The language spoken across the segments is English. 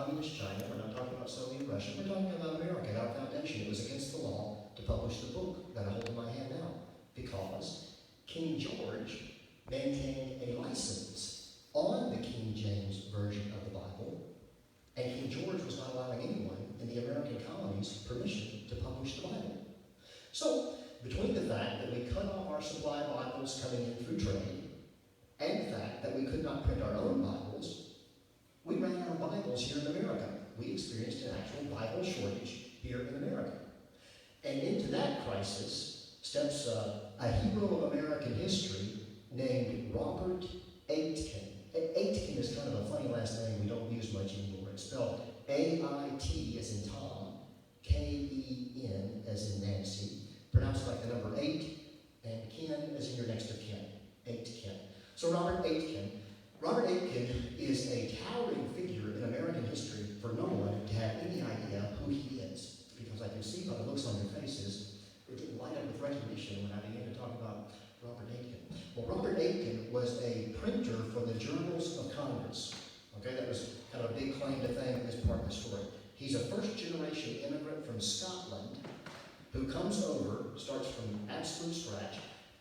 communist China. We're not talking about Soviet Russia. We're talking about America, our foundation. It was against the law to publish the book that I hold in my hand now, because King George maintained a license on the King James Version of the Bible, and King George was not allowing anyone in the American colonies permission to publish the Bible. So, between the fact that we cut off our supply of Bibles coming in through trade, and the fact that we could not print our own Bibles, we ran out of Bibles here in America. We experienced an actual Bible shortage here in America. And into that crisis steps a hero of American history named Robert Aitken. Aitken is kind of a funny last name we don't use much anymore. It's spelled A-I-T as in Tom, K-E-N as in Nancy, pronounced like the number 8, and Ken as in your next of kin, Aitken. So Robert Aitken is a towering figure in American history for no one to have any idea who he is, because I can see by the looks on your faces, it didn't light up with recognition when I began to talk about Robert Aitken. Well, Robert Aitken was a printer for the Journals of Congress. Okay, that was kind of a big claim to fame in this part of the story. He's a first-generation immigrant from Scotland who comes over, starts from absolute scratch,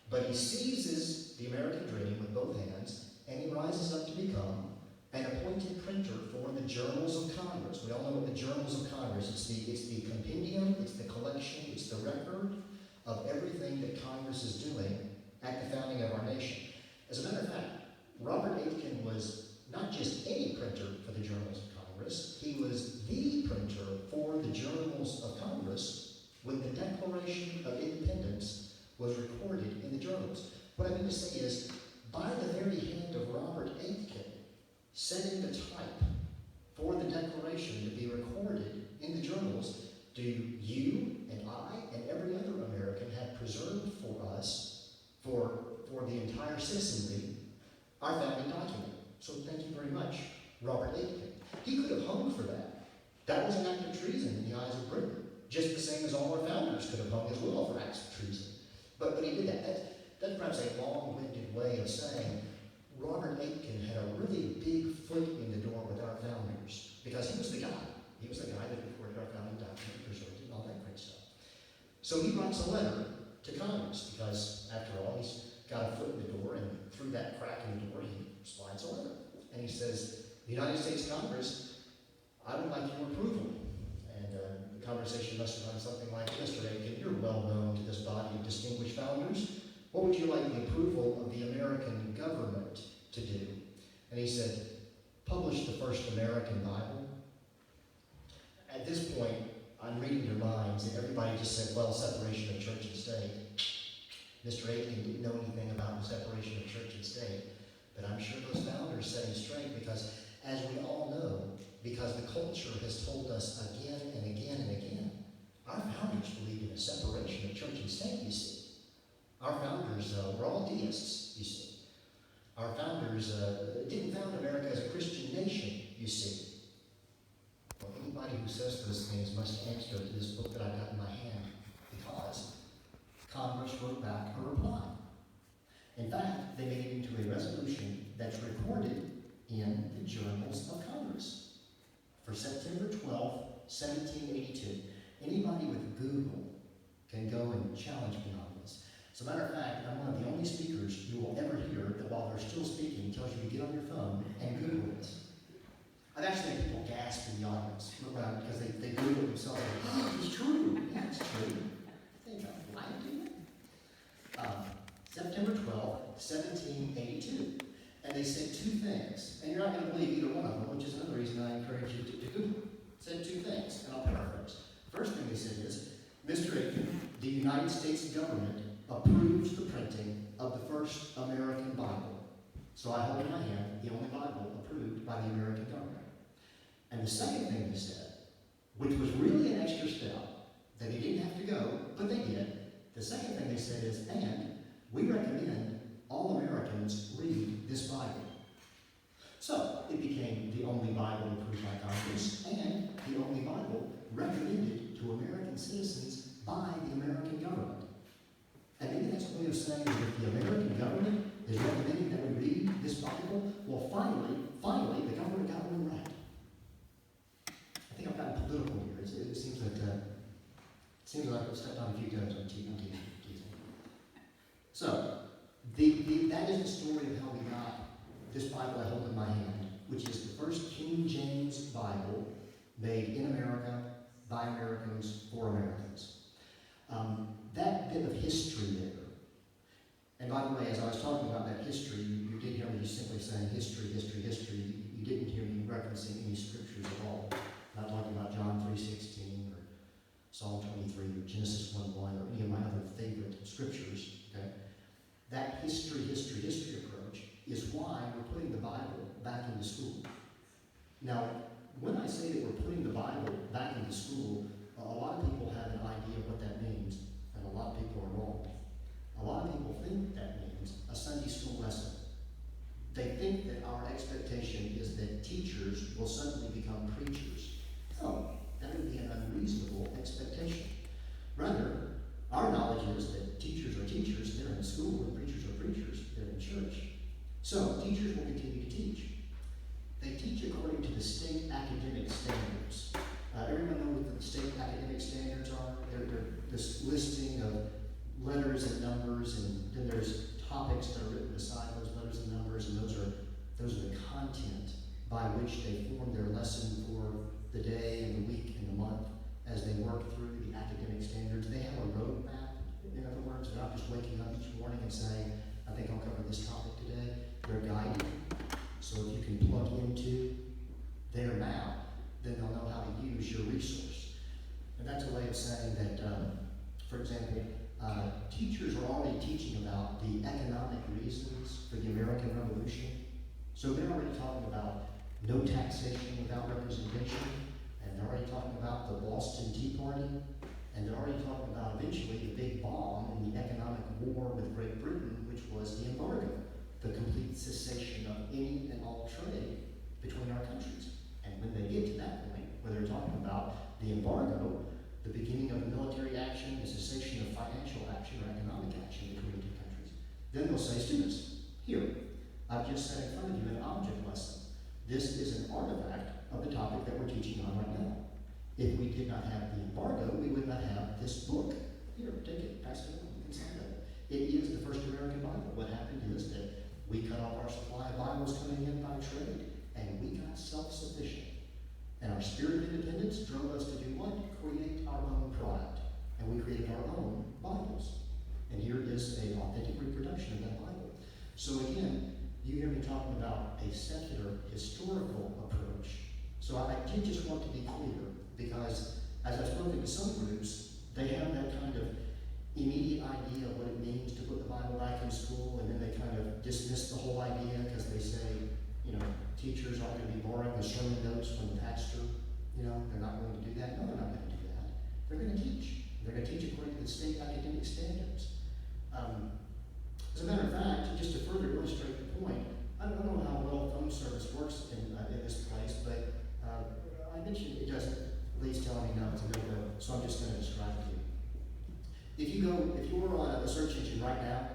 but he seizes the American dream with both hands, and he rises up to become an appointed printer for the Journals of Congress. We all know what the Journals of Congress is. It's the compendium, it's the collection, it's the record of everything that Congress is doing at the founding of our nation. As a matter of fact, Robert Aitken was not just any printer for the Journals of Congress, he was the printer for the Journals of Congress when the Declaration of Independence was recorded in the journals. What I mean to say is, by the very hand of Robert Aitken, setting the type for the Declaration to be recorded in the journals, do you and I and every other American have preserved for us, for the entire citizenry, our founding document. So thank you very much, Robert Aitken. He could have hung for that. That was an act of treason in the eyes of Britain, just the same as all our founders could have hung as well for acts of treason. But he did that. That's perhaps a long-winded way of saying Robert Aitken had a really big foot in the door with our founders, because he was the guy. He was the guy that recorded our founding document, preserved it, and all that great stuff. So he writes a letter to Congress, because after all, he's got a foot in the door, and through that crack in the door, he slides a letter. And he says, the United States Congress, I would like your approval. And the conversation must have gone something like this: Mr. Aitken, you're well known to this body of distinguished founders. What would you like the approval of the American government to do? And he said, publish the first American Bible. At this point, I'm reading your minds, and everybody just said, well, separation of church and state. Mr. Aitken didn't know anything about the separation of church and state, but I'm sure those founders set him straight, because as we all know, because the culture has told us again and again and again, our founders believed in a separation of church and state, you see. Our founders were all deists, you see. Our founders didn't found America as a Christian nation, you see. Well, anybody who says those things must answer to this book that I've got in my hand, because Congress wrote back a reply. In fact, they made it into a resolution that's recorded in the Journals of Congress for September 12, 1782. Anybody with Google can go and challenge me on this. As a matter of fact, I'm one of the only speakers you will ever hear that while they're still speaking tells you to get on your phone and Google it. I've actually had people gasp in the audience, look around, because they Google it themselves. Oh, it's true. Yeah, it's true. I think I'm lying to you. September 12, 1782. And they said two things. And you're not going to believe either one of them, which is another reason I encourage you to Google it. Said two things, and I'll paraphrase. The first thing they said is, Mr. Aitken, the United States government approves the printing of the first American Bible. So I hold in my hand the only Bible approved by the American government. And the second thing they said, which was really an extra step, that they didn't have to go, but they did. The second thing they said is, and we recommend all Americans read this Bible. So it became the only Bible approved by Congress, and the only Bible recommended to American citizens by the American government. And maybe that's a way of saying that if the American government is recommending that we read this Bible, well, finally, the government got one right. Seems like I've stepped on a few toes. I'm teasing. So, that is the story of how we got this Bible I hold in my hand, which is the first King James Bible made in America, by Americans, for Americans. That bit of history there, and by the way, as I was talking about that history, you did hear me just simply saying history. You didn't hear me referencing any scriptures at all. I'm not talking about John 3:16 or Psalm 23 or Genesis 1:1 or any of my other favorite scriptures. Okay? That history approach is why we're putting the Bible back into school. Now, when I say that we're putting the Bible back into school, a lot of people have an idea of what that means, and a lot of people are wrong. A lot of people think that means a Sunday school lesson. They think that our expectation is that teachers will suddenly become preachers. No, that would be an unreasonable expectation. Rather, our knowledge is that teachers are teachers, they're in school, and preachers are preachers, they're in church. So, teachers will continue to teach. They teach according to the state academic standards. Everyone know what the state academic standards are? They're this listing of letters and numbers, and then there's topics that are written beside those letters and numbers, and those are the content by which they form their lesson for the day and the week and the month as they work through the academic standards. They have a roadmap. In other words, they're not just waking up each morning and saying, I think I'll cover this topic today. They're guided. So if you can plug into their map, then they'll know how to use your resource. And that's a way of saying that, for example, teachers are already teaching about the economic reasons for the American Revolution. So they're already talking about no taxation without representation, and they're already talking about the Boston Tea Party, and they're already talking about eventually the big bomb in the economic war with Great Britain, which was the embargo, the complete cessation of any and all trade between our countries. And when they get to that point, where they're talking about the embargo, the beginning of military action, the cessation of financial action or economic action between the two countries, then they'll say, students, here, I've just set in front of you an object lesson. This is an artifact of the topic that we're teaching on right now. If we did not have the embargo, we would not have this book. Here, take it, pass it on, you can sign it. It is the first American Bible. What happened is that we cut off our supply of Bibles coming in by trade, and we got self-sufficient. And our spirit of independence drove us to do what? Create our own product. And we created our own Bibles. And here is an authentic reproduction of that Bible. So again, you hear me talking about a secular, historical approach. So I did just want to be clear, because as I've spoken to some groups, they have that kind of immediate idea of what it means to put the Bible back in school, and then they kind of dismiss the whole idea because they say, teachers aren't going to be borrowing the sermon notes from the pastor. They're not going to do that. No, they're not going to do that. They're going to teach. They're going to teach according to the state academic standards. As a matter of fact, just to further illustrate the point, I don't know how well phone service works in this place, but I mentioned it doesn't. Lee's telling me no, it's a no-go, so I'm just going to describe it to you. If you were on a search engine right now,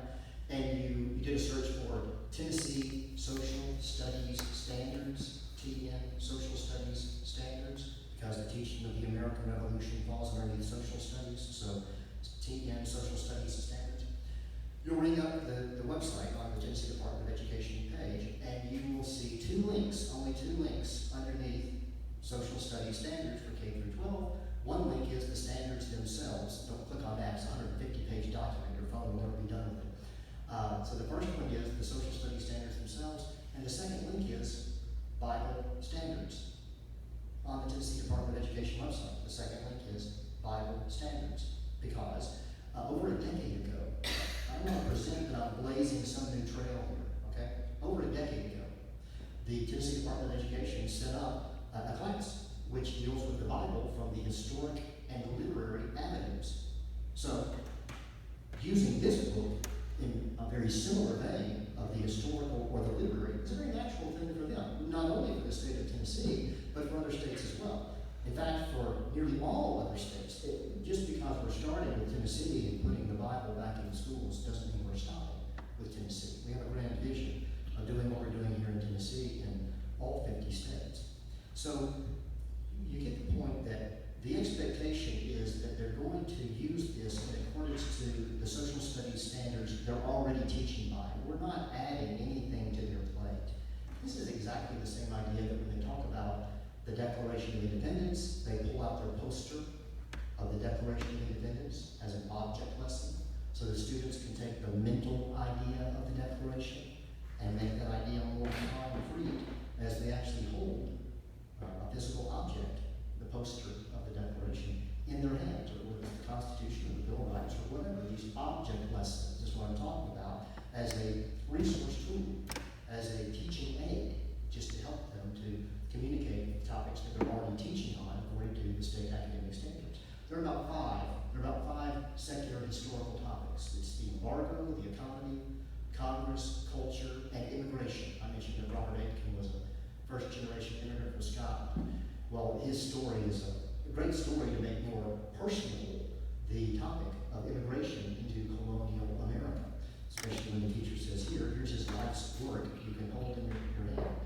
and you did a search for Tennessee Social Studies Standards, TN Social Studies Standards, because the teaching of the American Revolution falls underneath social studies, so TN Social Studies Standards. You'll ring up the website on the Tennessee Department of Education page, and you will see only two links underneath Social Studies Standards for K through 12. One link is the standards themselves. Don't click on that, it's a 150-page document. Your phone will never be done with it. So the first one is the Social Studies Standards themselves, and the second link is Bible Standards. On the Tennessee Department of Education website, the second link is Bible Standards, because over a decade ago, I don't want to present that I'm blazing some new trail here, okay? Over a decade ago, the Tennessee Department of Education set up a class which deals with the Bible from the historic and literary avenues. So, using this book in a very similar vein of the historical or the literary is a very natural thing for them, not only for the state of Tennessee, but for other states as well. In fact, for nearly all other states, just because we're starting with Tennessee and putting the Bible back in schools doesn't mean we're stopping with Tennessee. We have a grand vision of doing what we're doing here in Tennessee in all 50 states. So you get the point that the expectation is that they're going to they're already teaching by. We're not adding anything to their plate. This is exactly the same idea that when they talk about the Declaration of Independence, they pull out their poster of the Declaration of Independence as an object lesson, so the students can take the mental idea of the Declaration and make that idea more concrete as they actually hold a physical object, the poster of the Declaration, in their hands, or whether it's the Constitution or the Bill of Rights or whatever. These object lessons is what I'm talking about as a resource tool, as a teaching aid, just to help them to communicate the topics that they're already teaching on according to the state academic standards. There are about five secular historical topics. It's the embargo, the economy, Congress, culture, and immigration. I mentioned that Robert Aitken was a first-generation immigrant from Scotland. Well, his story is a great story to make more personal the topic of immigration into colonial America, especially when the teacher says, here's his life's work you can hold in your hand.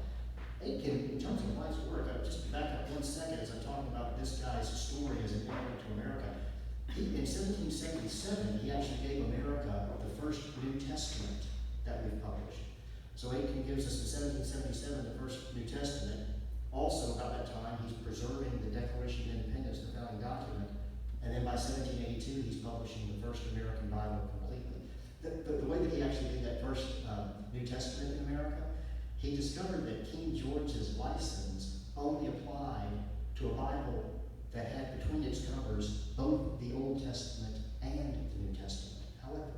Aitken, in terms of life's work, I'll just back up 1 second as I'm talking about this guy's story as an immigrant to America. In 1777, he actually gave America the first New Testament that we've published. So Aitken gives us in 1777 the first New Testament. Also, about that time, he's preserving the Declaration of Independence, the founding document. And then by 1782, he's publishing the first American Bible completely. The way that he actually did that first New Testament in America, he discovered that King George's license only applied to a Bible that had between its covers both the Old Testament and the New Testament. However,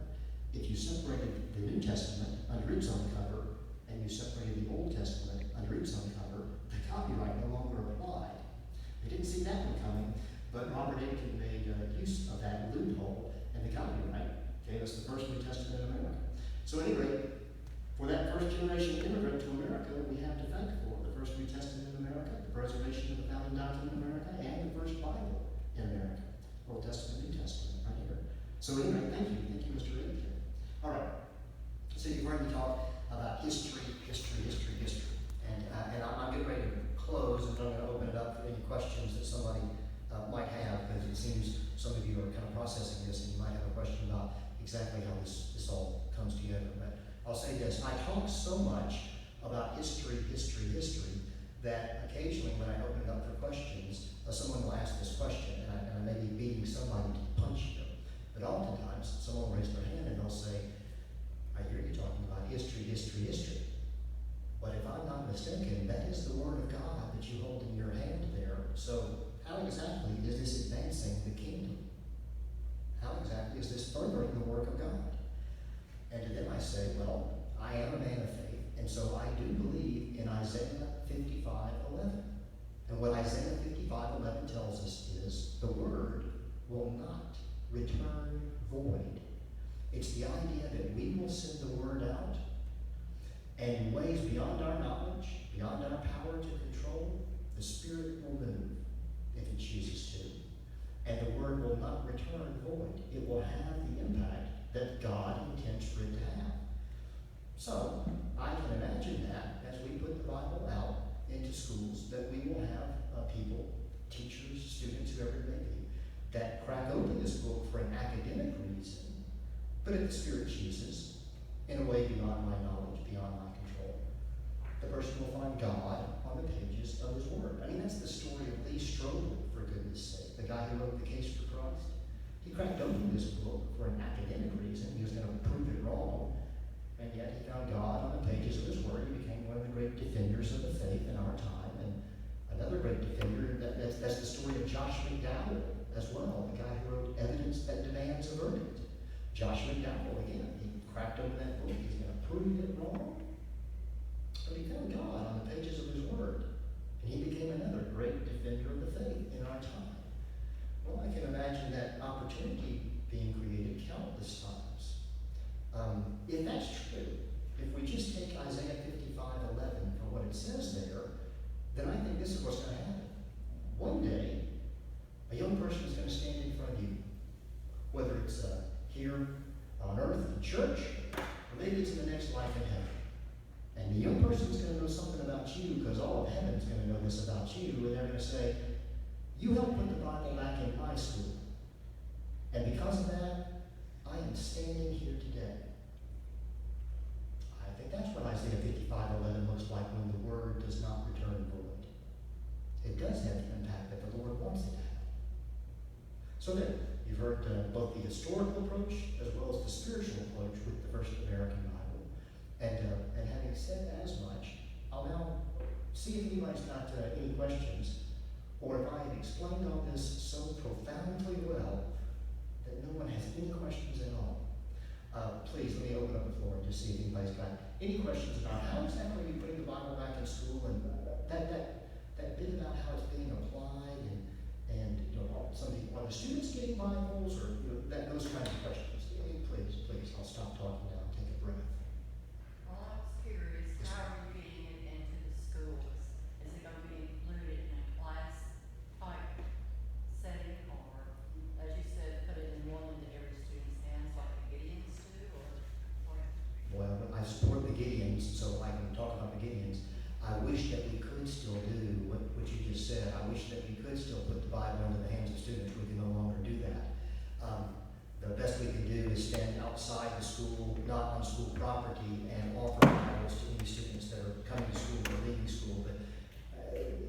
if you separated the New Testament under its own cover and you separated the Old Testament under its own cover, the copyright no longer applied. They didn't see that one coming, but Robert Aitken made use of that loophole, and the copyright gave us the first New Testament in America. So at any rate, for that first generation immigrant to America, we have to thank for the first New Testament in America, the preservation of the founding document in America, and the first Bible in America. Old Testament, New Testament, right here. So anyway, thank you, Mr. Aitken. All right, so you've heard me talk about history. And I'm getting ready to close, and I'm going to open it up for any questions that somebody might have, because it seems some of you are kind of processing this, and you might have a question about exactly how this all comes together. But I'll say this, I talk so much about history, that occasionally when I open it up for questions, someone will ask this question, and I may be beating somebody to the punch here. But oftentimes, someone will raise their hand and they'll say, I hear you talking about history. But if I'm not mistaken, that is the Word of God that you hold in your hand there. So how exactly is this advancing the kingdom? How exactly is this furthering the work of God? And to them I say, well, I am a man of faith, and so I do believe in Isaiah 55:11. And what Isaiah 55:11 tells us is the Word will not return void. It's the idea that we will send the Word out, and in ways beyond our knowledge, beyond our power to control, the Spirit will move if it chooses to. And the Word will not return void. It will have the impact that God intends for it to have. So, I can imagine that as we put the Bible out into schools, that we will have people, teachers, students, whoever it may be, that crack open this book for an academic reason, but if the Spirit chooses, in a way beyond my knowledge, beyond my control, the person will find God on the pages of His Word. I mean, that's the story of Lee Strobel, for goodness sake, the guy who wrote The Case for Christ. He cracked open this book for an academic reason. He was going to prove it wrong, and yet he found God on the pages of His Word. He became one of the great defenders of the faith in our time, and another great defender, that's the story of Josh McDowell as well, the guy who wrote Evidence That Demands a Verdict. Josh McDowell, again, he cracked open that book. He's going to prove it wrong. But he found God on the pages of His Word, and he became another great defender of the faith in our time. Well, I can imagine that opportunity being created countless times. If that's true, if we just take Isaiah 55:11 for what it says there, then I think this is what's going to happen. One day, a young person is going to stand in front of you, whether it's here on earth in church, or maybe it's in the next life in heaven. And the young person is going to know something about you, because all of heaven is going to know this about you, and they're going to say, you helped put the Bible back in my school. And because of that, I am standing here today. So then, you've heard both the historical approach as well as the spiritual approach with the First American Bible. And having said as much, I'll now see if anybody's got any questions, or if I have explained all this so profoundly well that no one has any questions at all. Please, let me open up the floor and just see if anybody's got any questions about how exactly you putting the Bible back in school, and that bit about how it's being applied, and you know, are the students getting Bibles, or you know, those kinds of questions. Please, I'll stop talking now and take a breath. Well, I was curious, how are you getting it into the schools? Is it going to be included in a class type setting, or, as you said, put it in one into every student's hands like the Gideons do, or what? Well, I support the Gideons, so I can talk about the Gideons. I wish that we could still do what you just said. I wish that we could still put the Bible into the hands of students. We can no longer do that. The best we can do is stand outside the school, not on school property, and offer Bibles to any students that are coming to school or leaving school. But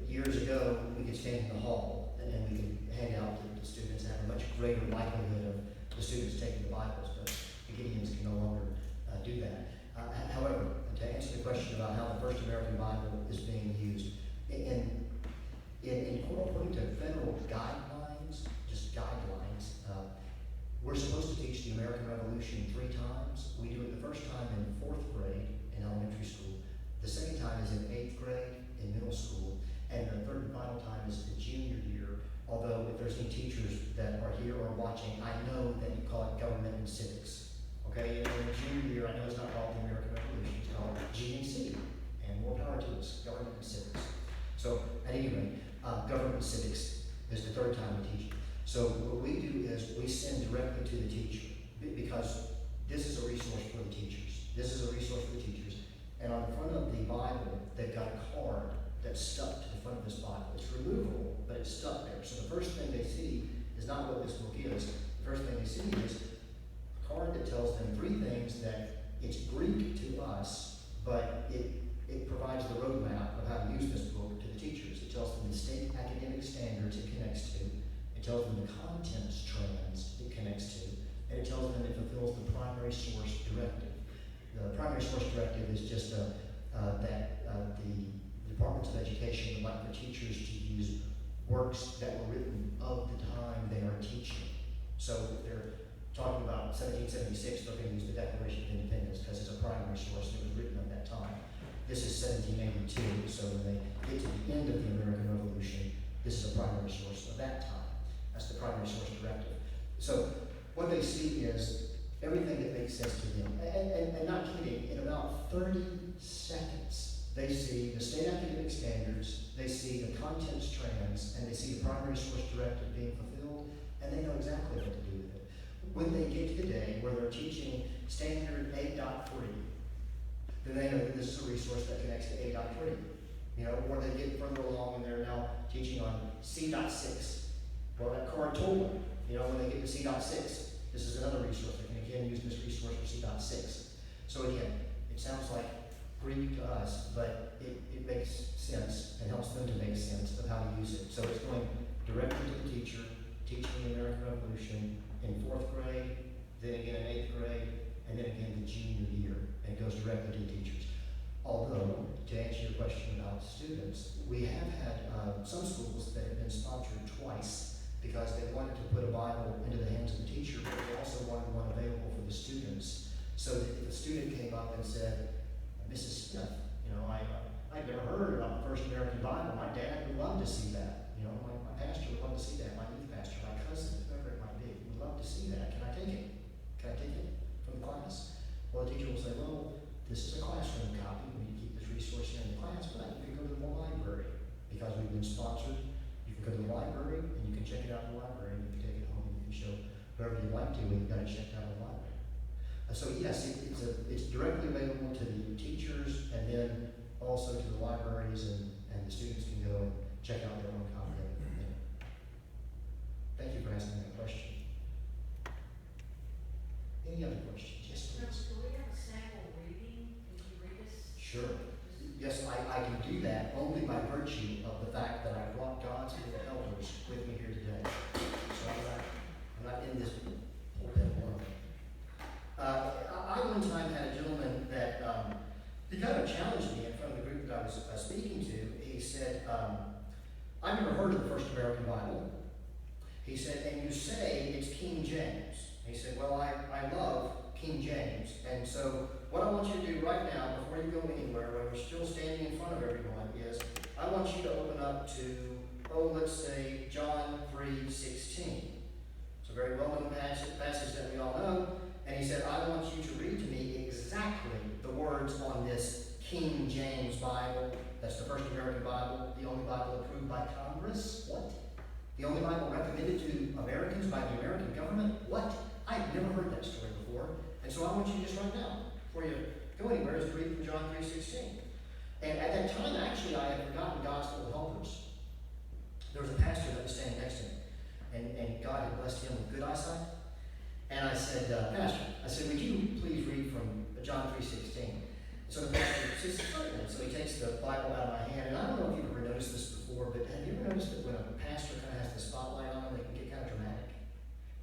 years ago, we could stand in the hall and we could hand out to the students and have a much greater likelihood of the students taking the Bibles. But the Gideons can no longer do that. However, to answer the question about how the First American Bible is being used, according to federal guidelines, just guidelines, we're supposed to teach the American Revolution 3 times. We do it the first time in 4th grade in elementary school. The second time is in 8th grade in middle school. And the third and final time is the junior year. Although if there's any teachers that are here or watching, I know that you call it government and civics. Okay, in the junior year, I know it's not called the American Revolution, it's called GNC, and more power to us, government and civics. So, at any rate, government and civics is the third time we teach it. So, what we do is we send directly to the teacher, because this is a resource for the teachers. This is a resource for the teachers. And on the front of the Bible, they've got a card that's stuck to the front of this Bible. It's removable, but it's stuck there. So, the first thing they see is not what this book is. The first thing they see is card that tells them 3 things that it's Greek to us, but it provides the roadmap of how to use this book to the teachers. It tells them the state academic standards it connects to. It tells them the contents strands it connects to. And it tells them it fulfills the primary source directive. The primary source directive is just that the departments of education would like for teachers to use works that were written of the time they are teaching. So if they're talking about 1776, they're going to use the Declaration of Independence because it's a primary source and it was written at that time. This is 1782, so when they get to the end of the American Revolution, this is a primary source of that time. That's the primary source directive. So what they see is everything that makes sense to them. And not kidding, in about 30 seconds, they see the state academic standards, they see the content strands, and they see the primary source directive being fulfilled, and they know exactly what to do with it. When they get to the day where they're teaching standard 8.3, then they know that this is a resource that connects to 8.3. You know, or they get further along and they're now teaching on C.6. Well, that card told them, you know, when they get to C.6, this is another resource. They can again use this resource for C.6. So again, it sounds like Greek to us, but it makes sense and helps them to make sense of how to use it. So it's going directly to the teacher, teaching the American Revolution in 4th grade, then again in 8th grade, and then again the junior year, and it goes directly to the teachers. Although, to answer your question about students, we have had some schools that have been sponsored twice because they wanted to put a Bible into the hands of the teacher, but they also wanted one available for the students. So that if a student came up and said, Mrs. Smith, you know, I've never heard about the First American Bible. My dad would love to see that. You know, my pastor would love to see that. My youth pastor, my cousin, whoever it might be, would love to see that. Can I take it? Can I take it from the class? Well, the teacher will say, well, this is a classroom copy. We need to keep this resource here in the class, but you can go to the library because we've been sponsored. You can go to the library and you can check it out in the library, and you can take it home and you can show whoever you'd like to when you've got it checked out in the library. So yes, it's directly available to the teachers and then also to the libraries, and the students can go and check out their own copy of it. Thank you for asking that question. Any other questions? Yes, please. Do we have a sample reading? Can you read us? Sure. Yes, I can do that only by virtue of the fact that I brought God's elders with me here today. So I'm not in this pulpit alone. I one time had a gentleman that he kind of challenged me in front of the group that I was speaking to. He said, I've never heard of the First American Bible. He said, and you say it's King James. He said, well, I love King James. And so what I want you to do right now, before you go anywhere, when we're still standing in front of everyone, is I want you to open up to, let's say, John 3:16. It's a very well-known passage that we all know. And he said, I want you to read to me exactly the words on this King James Bible. That's the First American Bible, the only Bible approved by Congress. What? The only Bible recommended to Americans by the American government? What? I've never heard that story before. And so I want you to just right now, before you go anywhere, is to read from John 3:16. And at that time, actually, I had forgotten God's little helpers. There was a pastor that was standing next to me, and God had blessed him with good eyesight. And I said, Pastor, would you please read from John 3:16? So the pastor says, certainly. So he takes the Bible out of my hand, and I don't know if you've ever noticed this before, but have you ever noticed that when a pastor kind of has the spotlight on them, they can get kind of dramatic?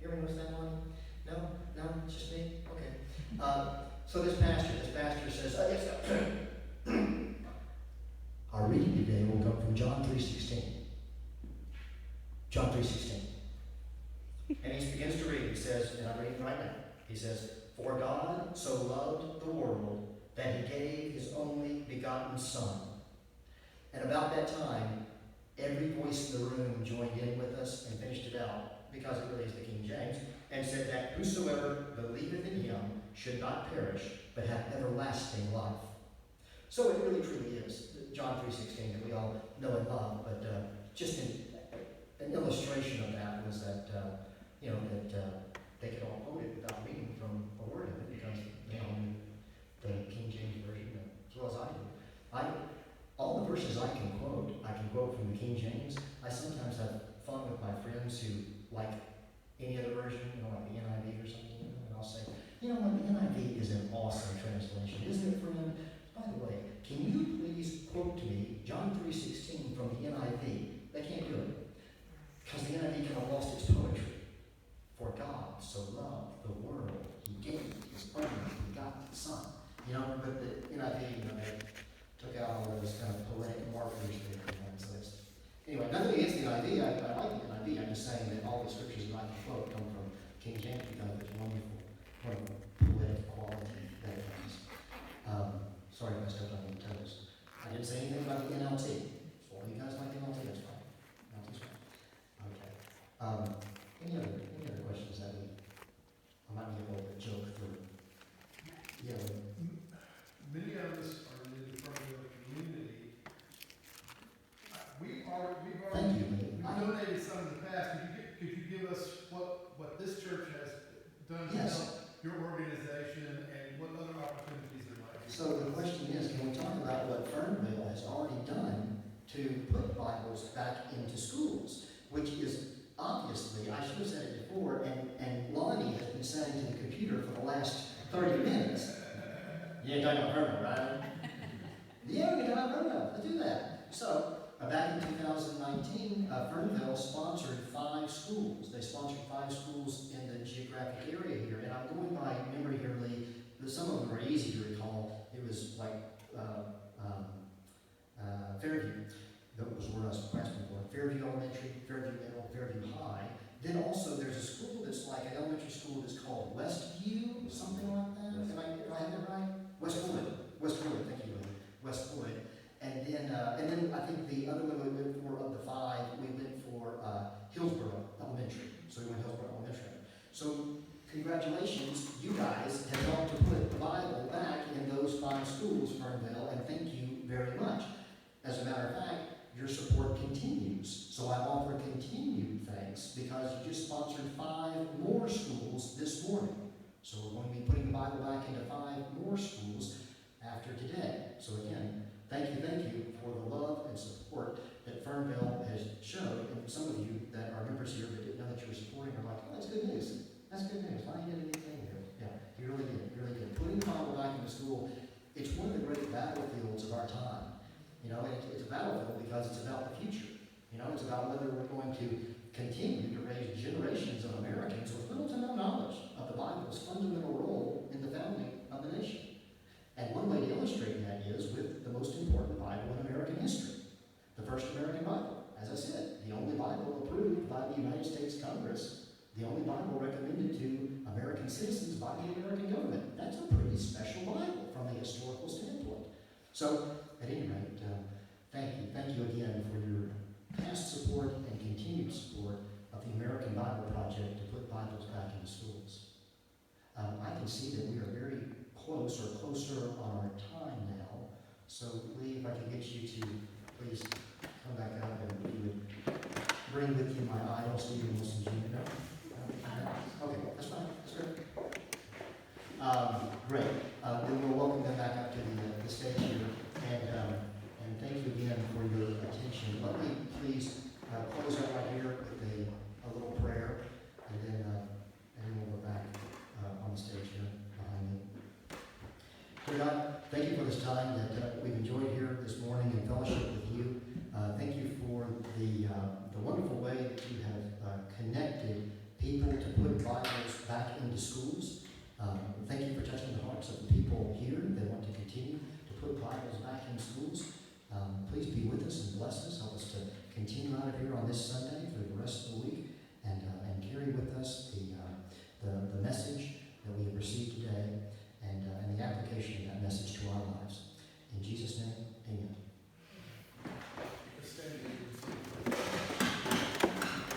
You ever notice that one? No? It's just me? Okay. So this pastor says, yes, our reading today will come from John 3:16. John 3:16. And he begins to read. He says, and I'm reading right now. He says, for God so loved the world that he gave his only begotten Son. And about that time, every voice in the room joined in with us and finished it out, because it really is the King James, and said that whosoever believeth in him should not perish, but have everlasting life. So it really truly is John 3:16 that we all know and love, but just an illustration of that was that, they could all quote it without reading from a word of it, because they all knew the King James Version as well as I do. All the verses I can quote from the King James. I sometimes have fun with my friends who like any other version, like the NIV or something, and I'll say, the NIV is an awesome translation, isn't it, friend? By the way, can you please quote to me John 3:16 from the NIV? They can't do it, because the NIV kind of lost its poetry. For God so loved the world, he gave his only begotten Son. But the NIV, they took out all those kind of poetic markers there. So anyway, nothing against the NIV. I like the NIV. I'm just saying that all the scriptures that I can quote come from King James because of its wonderful poetic quality that it has. Sorry if I stepped on your toes. I didn't say anything about the NLT. So you guys like the NLT? That's fine. NLT's fine. Okay. Any other questions that I might be able to joke through? Yeah. Many of us are in the Fernvale community. We've already donated some in the past. Could you give us what this church has done to help your organization and what other opportunities there might be? So the question is, can we talk about what Fernvale has already done to put Bibles back into schools, which is obviously, I should have said it before, and Lonnie has been saying to the computer for the last 30 minutes. You ain't talking about Fernvale, right? Yeah, we can talk about Fernvale. Let's do that. So, back in 2019, Fernvale sponsored 5 schools. They sponsored 5 schools in the geographic area here. And I'm going by memory here, Lee. Some of them are easy to recall. It was like Fairview. That was where I was grasping for. Fairview Elementary, Fairview Middle, Fairview High. Then also there's a school that's like an elementary school that's called Westview, something like that. Do I have that right? Westwood, thank you, Lee. Westwood. And then I think the other one we went for of the 5, we went for Hillsborough Elementary. So we went Hillsborough Elementary. So congratulations, you guys have helped to put the Bible back in those 5 schools, Fernvale, and thank you very much. As a matter of fact, your support continues. So I offer continued thanks because you just sponsored 5 more schools this morning. So we're going to be putting the Bible back into 5 more schools after today. So again, thank you for the love and support that Fernvale has shown. And some of you that are members here that didn't know that you were supporting are like, oh, that's good news. That's good news. Why did you get anything here? Yeah, you really did. Putting the Bible back into school, it's one of the great battlefields of our time. It's a battlefield because it's about the future. It's about whether we're going to continue to raise generations of Americans with little to no knowledge of the Bible's fundamental role in the founding of the nation. And one way to illustrate that is with the most important Bible in American history, the first American Bible. As I said, the only Bible approved by the United States Congress, the only Bible recommended to American citizens by the American government. That's a pretty special Bible from a historical standpoint. So, at any rate, thank you. Thank you again for your past support and continued support of the American Bible Project to put Bibles back into schools. I can see that we are very close or closer on our time now. So, Lee, if I could get you to please come back up and you would bring with you my idol, Stephen Skelton. No? Okay, that's fine. That's great. Great. Then we'll welcome them back up to the stage here. And thank you again for your attention. Let me please close out right here with a little prayer, and then we'll go back on the stage here behind me. Dear God, thank you for this time that we've enjoyed here this morning in fellowship with you. Thank you for the wonderful way that you have connected people to put Bibles back into schools. Thank you for touching the hearts of the people here that want to continue to put Bibles back in schools. Please be with us and bless us. Help us to continue out of here on this Sunday through the rest of the week and carry with us the message that we have received today and the application of that message to our lives.